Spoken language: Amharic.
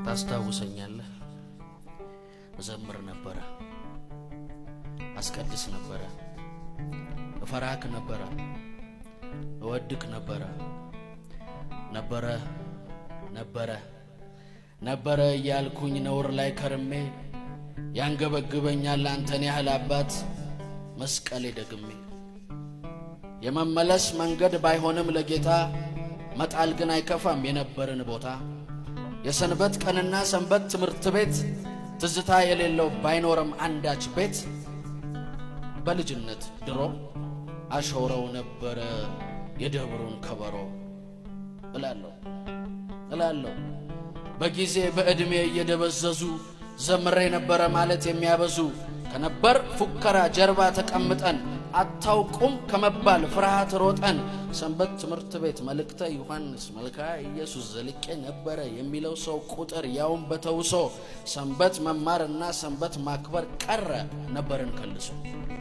ታስታውሰኛለህ? እዘምር ነበረ፣ አስቀድስ ነበረ፣ እፈራክ ነበረ፣ እወድክ ነበረ ነበረ እያልኩኝ ነውር ላይ ከርሜ ያንገበግበኛል አንተን ያህል አባት መስቀሌ ደግሜ። የመመለስ መንገድ ባይሆንም ለጌታ መጣል ግን አይከፋም የነበርን ቦታ። የሰንበት ቀንና ሰንበት ትምህርት ቤት ትዝታ የሌለው ባይኖርም አንዳች ቤት በልጅነት ድሮ አሾረው ነበረ የደብሩን ከበሮ እላለሁ በጊዜ በእድሜ እየደበዘዙ ዘምሬ ነበረ ማለት የሚያበዙ ከነበር ፉከራ ጀርባ ተቀምጠን አታውቁም ከመባል ፍርሃት ሮጠን ሰንበት ትምህርት ቤት መልእክተ ዮሐንስ መልካ ኢየሱስ ዘልቄ ነበረ የሚለው ሰው ቁጥር ያውም በተውሶ ሰንበት መማርና ሰንበት ማክበር ቀረ ነበርን ከልሶ።